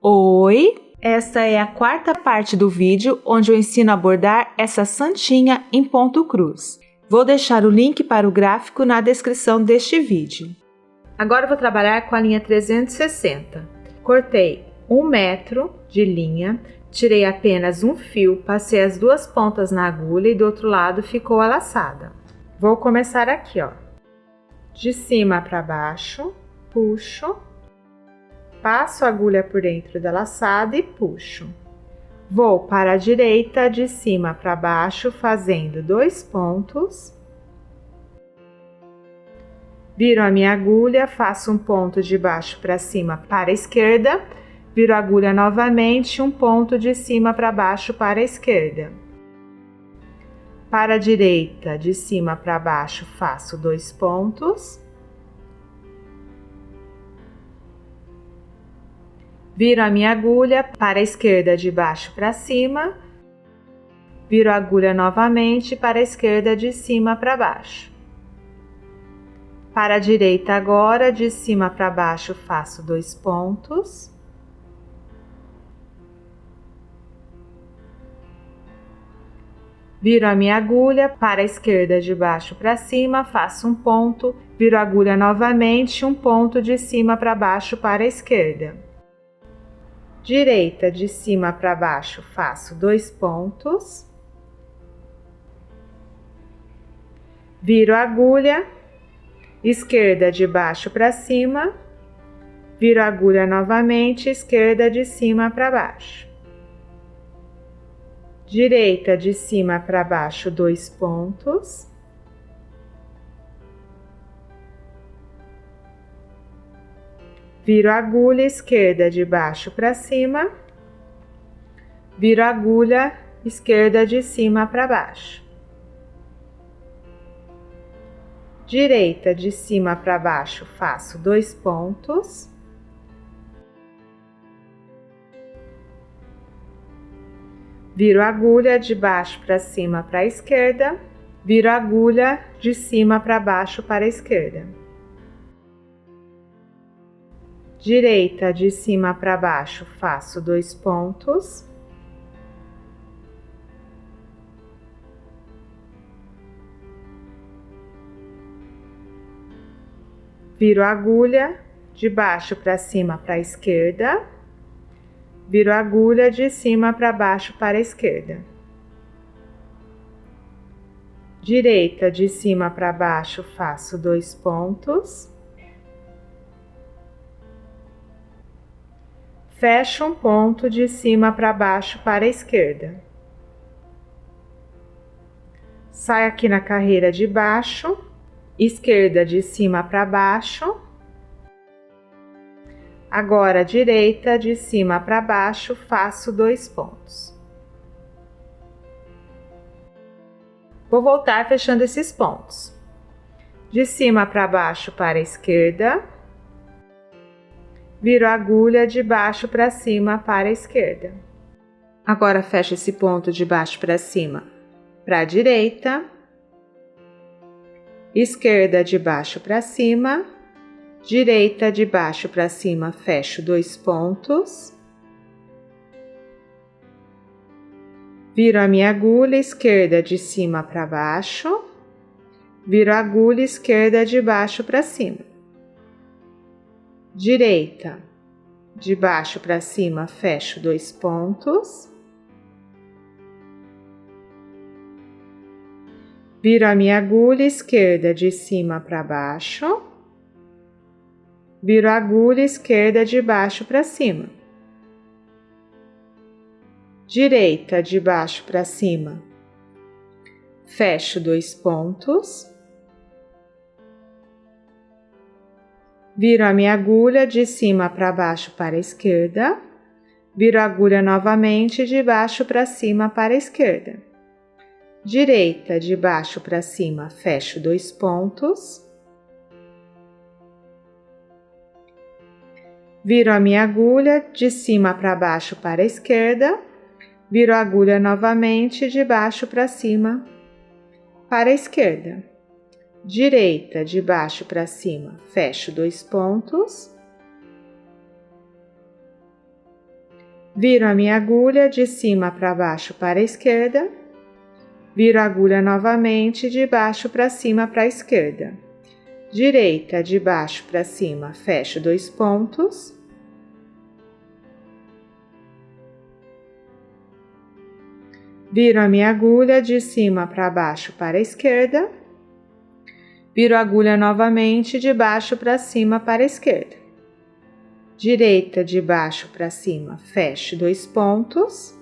Oi! Esta é a quarta parte do vídeo onde eu ensino a bordar essa santinha em ponto cruz. Vou deixar o link para o gráfico na descrição deste vídeo. Agora eu vou trabalhar com a linha 360. Cortei 1 metro de linha, tirei apenas um fio, passei as duas pontas na agulha e do outro lado ficou a laçada. Vou começar aqui, ó. De cima para baixo, puxo. Passo a agulha por dentro da laçada e puxo. Vou para a direita, de cima para baixo, fazendo 2 pontos. Viro a minha agulha, faço um ponto de baixo para cima para a esquerda. Viro a agulha novamente, um ponto de cima para baixo para a esquerda. Para a direita, de cima para baixo, faço 2 pontos. Viro a minha agulha para a esquerda, de baixo para cima. Viro a agulha novamente para a esquerda, de cima para baixo. Para a direita agora, de cima para baixo, faço 2 pontos. Viro a minha agulha para a esquerda, de baixo para cima, faço um ponto. Viro a agulha novamente, um ponto de cima para baixo para a esquerda. Direita, de cima para baixo, faço 2 pontos. Viro a agulha, esquerda de baixo para cima. Viro a agulha novamente, esquerda de cima para baixo. Direita, de cima para baixo, 2 pontos. Viro a agulha, esquerda de baixo para cima. Viro a agulha, esquerda de cima para baixo. Direita, de cima para baixo, faço 2 pontos. Viro a agulha, de baixo para cima para a esquerda. Viro a agulha, de cima para baixo para a esquerda. Direita, de cima para baixo, faço 2 pontos. Viro a agulha, de baixo para cima para a esquerda. Viro a agulha, de cima para baixo para a esquerda. Direita, de cima para baixo, faço 2 pontos. Fecho um ponto de cima para baixo para a esquerda. Saio aqui na carreira de baixo, esquerda de cima para baixo. Agora, direita de cima para baixo, faço 2 pontos. Vou voltar fechando esses pontos. De cima para baixo para a esquerda. Viro a agulha, de baixo para cima para a esquerda. Agora fecho esse ponto de baixo para cima para a direita. Esquerda de baixo para cima. Direita de baixo para cima, fecho 2 pontos. Viro a minha agulha, esquerda de cima para baixo. Viro a agulha, esquerda de baixo para cima. Direita, de baixo para cima, fecho 2 pontos. Viro a minha agulha, esquerda de cima para baixo. Viro a agulha, esquerda de baixo para cima. Direita, de baixo para cima, fecho 2 pontos. Viro a minha agulha, de cima para baixo para a esquerda. Viro a agulha novamente, de baixo para cima para a esquerda. Direita, de baixo para cima, fecho 2 pontos. Viro a minha agulha, de cima para baixo para a esquerda. Viro a agulha novamente, de baixo para cima para a esquerda. Direita, de baixo para cima, fecho 2 pontos. Viro a minha agulha de cima para baixo para a esquerda, viro a agulha novamente de baixo para cima para a esquerda. Direita, de baixo para cima, fecho 2 pontos. Viro a minha agulha de cima para baixo para a esquerda, viro a agulha novamente de baixo para cima para a esquerda. Direita, de baixo para cima, fecho 2 pontos.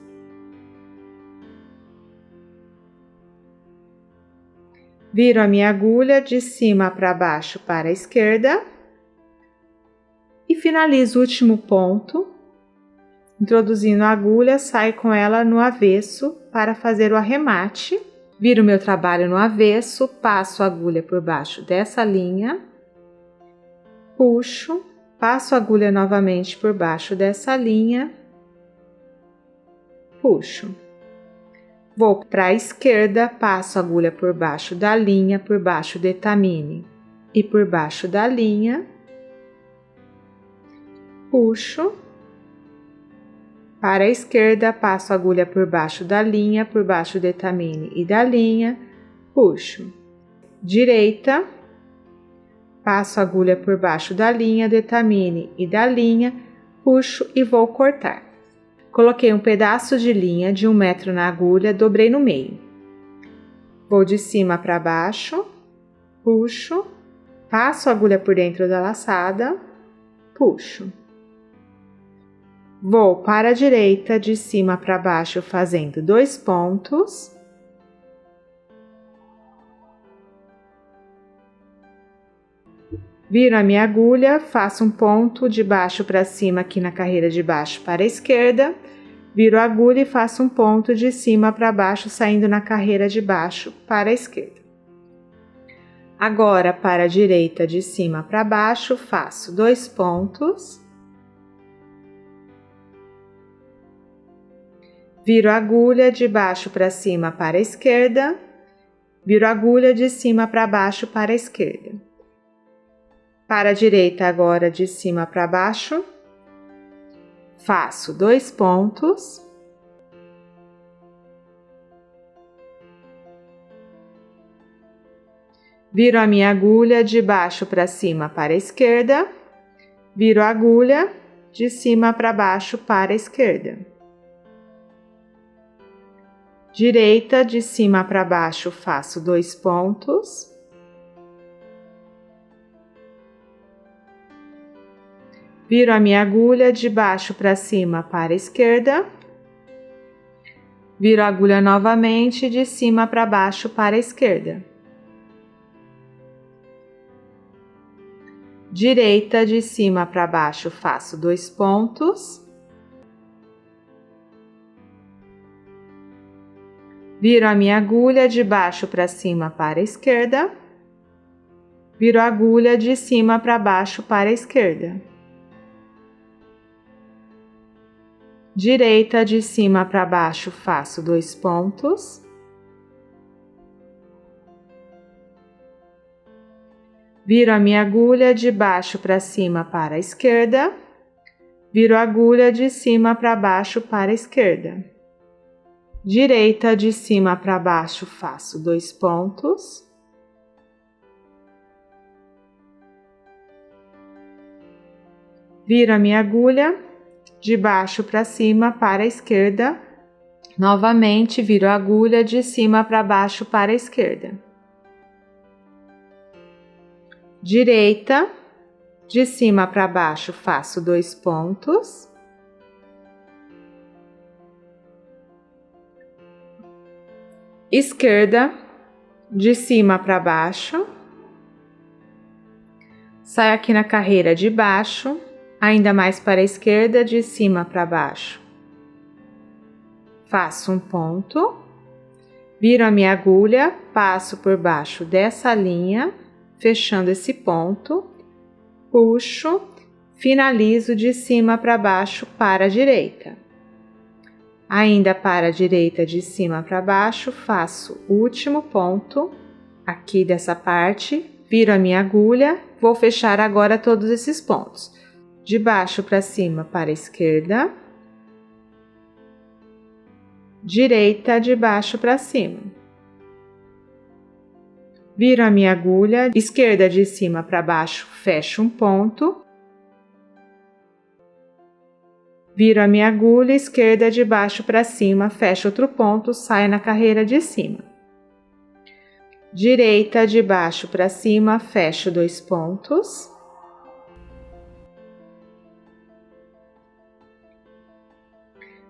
Viro a minha agulha de cima para baixo para a esquerda e finalizo o último ponto, introduzindo a agulha, saio com ela no avesso para fazer o arremate. Viro meu trabalho no avesso, passo a agulha por baixo dessa linha, puxo, passo a agulha novamente por baixo dessa linha, puxo. Vou para a esquerda, passo a agulha por baixo da linha, por baixo do etamine e por baixo da linha, puxo. Para a esquerda, passo a agulha por baixo da linha, por baixo do etamine e da linha, puxo. Direita, passo a agulha por baixo da linha, do etamine e da linha, puxo e vou cortar. Coloquei um pedaço de linha de 1 metro na agulha, dobrei no meio. Vou de cima para baixo, puxo, passo a agulha por dentro da laçada, puxo. Vou para a direita, de cima para baixo, fazendo 2 pontos. Viro a minha agulha, faço um ponto de baixo para cima aqui na carreira de baixo para a esquerda, viro a agulha e faço um ponto de cima para baixo, saindo na carreira de baixo para a esquerda. Agora, para a direita, de cima para baixo, faço 2 pontos. Viro a agulha de baixo para cima para a esquerda, viro a agulha de cima para baixo para a esquerda. Para a direita agora, de cima para baixo, faço 2 pontos. Viro a minha agulha de baixo para cima para a esquerda, viro a agulha de cima para baixo para a esquerda. Direita, de cima para baixo, faço 2 pontos. Viro a minha agulha de baixo para cima para a esquerda. Viro a agulha novamente de cima para baixo para a esquerda. Direita, de cima para baixo, faço 2 pontos. Viro a minha agulha de baixo para cima para a esquerda. Viro a agulha de cima para baixo para a esquerda. Direita, de cima para baixo, faço 2 pontos. Viro a minha agulha de baixo para cima para a esquerda. Viro a agulha de cima para baixo para a esquerda. Direita, de cima para baixo, faço 2 pontos. Viro a minha agulha de baixo para cima para a esquerda. Novamente, viro a agulha de cima para baixo para a esquerda. Direita, de cima para baixo, faço 2 pontos. Esquerda, de cima para baixo. Saio aqui na carreira de baixo, ainda mais para a esquerda, de cima para baixo. Faço um ponto, viro a minha agulha, passo por baixo dessa linha, fechando esse ponto, puxo, finalizo de cima para baixo para a direita. Ainda para a direita, de cima para baixo, faço o último ponto aqui dessa parte, viro a minha agulha, vou fechar agora todos esses pontos. De baixo para cima para a esquerda, direita de baixo para cima. Viro a minha agulha, esquerda de cima para baixo, fecho um ponto. Viro a minha agulha, esquerda de baixo para cima, fecho outro ponto, saio na carreira de cima. Direita de baixo para cima, fecho 2 pontos.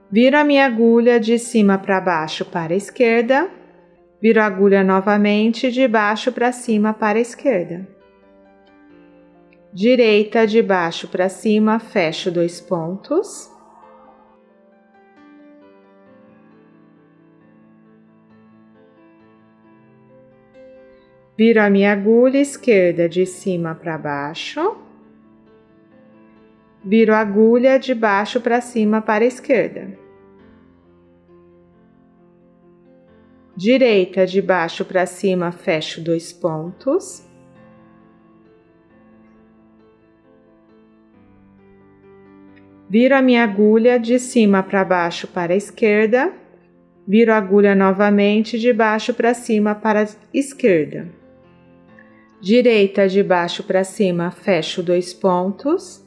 Viro a minha agulha de cima para baixo para a esquerda. Viro a agulha novamente de baixo para cima para a esquerda. Direita de baixo para cima, fecho 2 pontos. Viro a minha agulha esquerda de cima para baixo. Viro a agulha de baixo para cima para a esquerda. Direita de baixo para cima, fecho 2 pontos. Viro a minha agulha de cima para baixo para a esquerda. Viro a agulha novamente de baixo para cima para a esquerda. Direita de baixo para cima, fecho 2 pontos.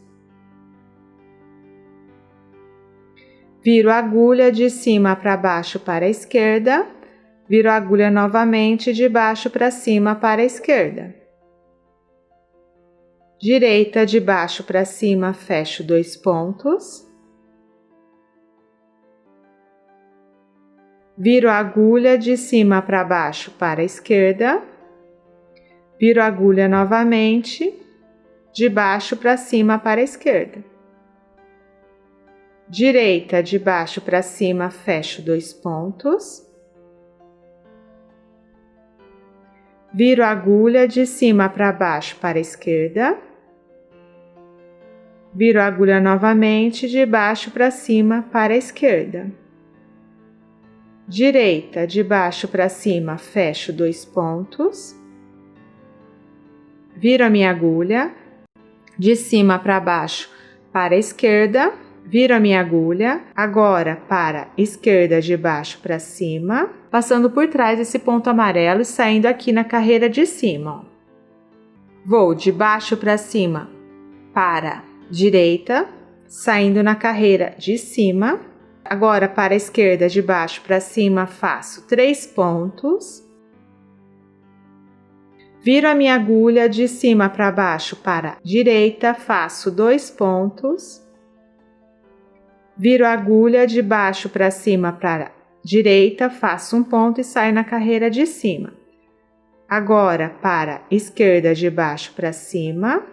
Viro a agulha de cima para baixo para a esquerda. Viro a agulha novamente de baixo para cima para a esquerda. Direita de baixo para cima, fecho 2 pontos. Viro a agulha de cima para baixo para a esquerda. Viro a agulha novamente, de baixo para cima para a esquerda. Direita de baixo para cima, fecho 2 pontos. Viro a agulha de cima para baixo para a esquerda. Viro a agulha novamente, de baixo para cima para a esquerda. Direita de baixo para cima, fecho 2 pontos. Viro a minha agulha de cima para baixo para a esquerda. Viro a minha agulha agora para a esquerda de baixo para cima, passando por trás desse ponto amarelo e saindo aqui na carreira de cima. Ó. Vou de baixo para cima para a direita, saindo na carreira de cima. Agora para a esquerda de baixo para cima faço 3 pontos. Viro a minha agulha de cima para baixo para a direita, faço 2 pontos. Viro a agulha de baixo para cima para a direita, faço um ponto e saio na carreira de cima. Agora, para a esquerda de baixo para cima,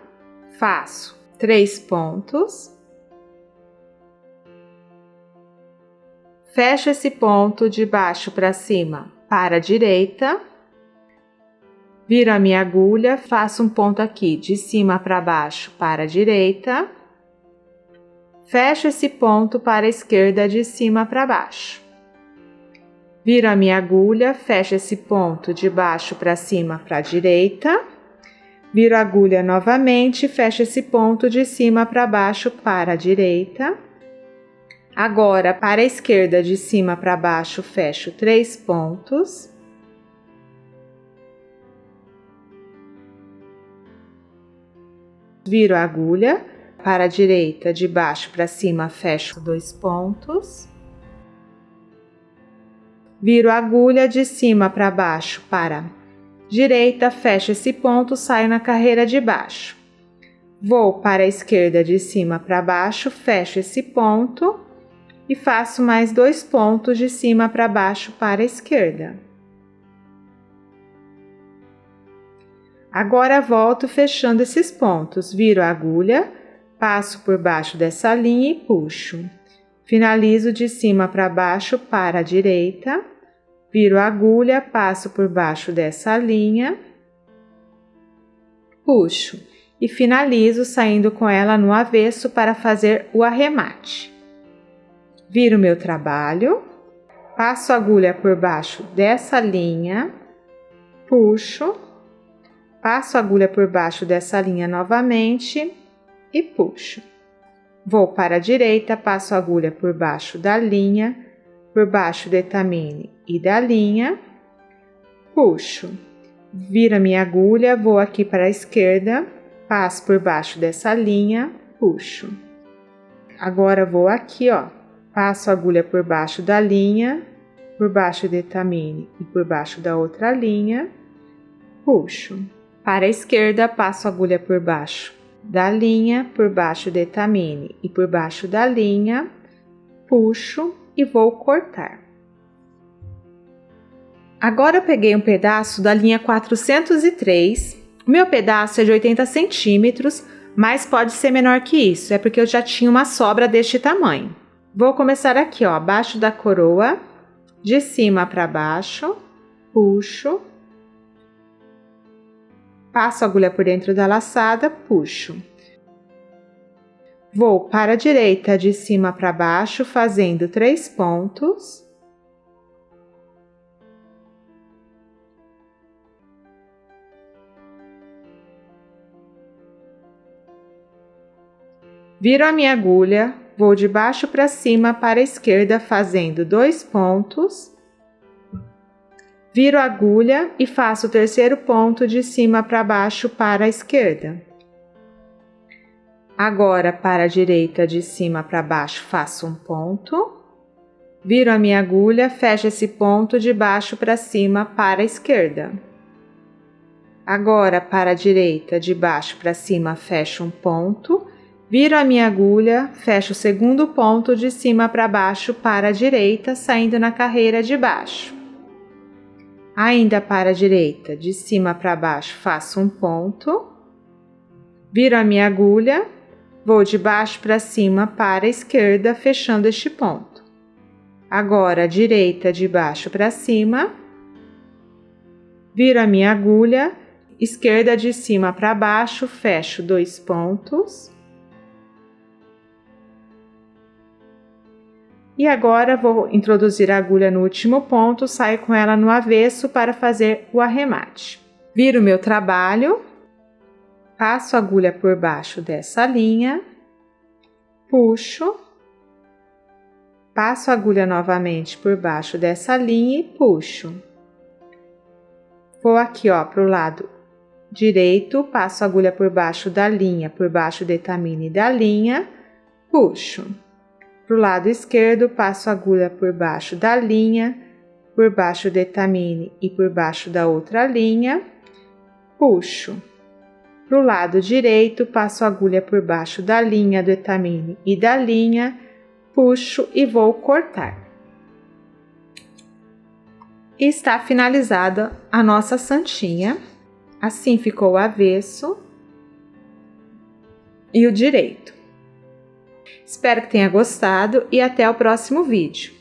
faço 3 pontos. Fecho esse ponto de baixo para cima para a direita. Viro a minha agulha, faço um ponto aqui de cima para baixo para a direita. Fecho esse ponto para a esquerda de cima para baixo. Viro a minha agulha, fecho esse ponto de baixo para cima para a direita. Viro a agulha novamente, fecho esse ponto de cima para baixo para a direita. Agora, para a esquerda de cima para baixo, fecho 3 pontos. Viro a agulha. Para a direita, de baixo para cima, fecho 2 pontos. Viro a agulha de cima para baixo para a direita, fecho esse ponto, saio na carreira de baixo. Vou para a esquerda de cima para baixo, fecho esse ponto e faço mais 2 pontos de cima para baixo para a esquerda. Agora volto fechando esses pontos, viro a agulha, passo por baixo dessa linha e puxo. Finalizo de cima para baixo para a direita, viro a agulha, passo por baixo dessa linha, puxo e finalizo saindo com ela no avesso para fazer o arremate. Viro meu trabalho, passo a agulha por baixo dessa linha, puxo, passo a agulha por baixo dessa linha novamente e puxo. Vou para a direita, passo a agulha por baixo da linha, por baixo do etamine e da linha, puxo. Viro a minha agulha, vou aqui para a esquerda, passo por baixo dessa linha, puxo. Agora vou aqui, ó, passo a agulha por baixo da linha, por baixo do etamine e por baixo da outra linha, puxo. Para a esquerda, passo a agulha por baixo da linha, por baixo do etamine e por baixo da linha, puxo e vou cortar. Agora eu peguei um pedaço da linha 403, o meu pedaço é de 80 centímetros, mas pode ser menor que isso, é porque eu já tinha uma sobra deste tamanho. Vou começar aqui, ó, abaixo da coroa, de cima para baixo, puxo, passo a agulha por dentro da laçada, puxo. Vou para a direita de cima para baixo, fazendo 3 pontos. Viro a minha agulha, vou de baixo para cima para a esquerda, fazendo 2 pontos. Viro a agulha e faço o terceiro ponto de cima para baixo para a esquerda. Agora, para a direita, de cima para baixo, faço um ponto. Viro a minha agulha, fecho esse ponto de baixo para cima para a esquerda. Agora, para a direita, de baixo para cima, fecho um ponto. Viro a minha agulha, fecho o segundo ponto de cima para baixo para a direita, saindo na carreira de baixo. Ainda para a direita, de cima para baixo, faço um ponto. Viro a minha agulha, vou de baixo para cima para a esquerda, fechando este ponto. Agora, a direita, de baixo para cima. Viro a minha agulha, esquerda de cima para baixo, fecho 2 pontos. E agora vou introduzir a agulha no último ponto, saio com ela no avesso para fazer o arremate. Viro o meu trabalho, passo a agulha por baixo dessa linha, puxo, passo a agulha novamente por baixo dessa linha e puxo. Vou aqui, ó, para o lado direito, passo a agulha por baixo da linha, por baixo do etamine da linha, puxo. Para o lado esquerdo, passo a agulha por baixo da linha, por baixo do etamine e por baixo da outra linha, puxo. Para o lado direito, passo a agulha por baixo da linha do etamine e da linha, puxo e vou cortar. E está finalizada a nossa santinha. Assim ficou o avesso e o direito. Espero que tenha gostado e até o próximo vídeo.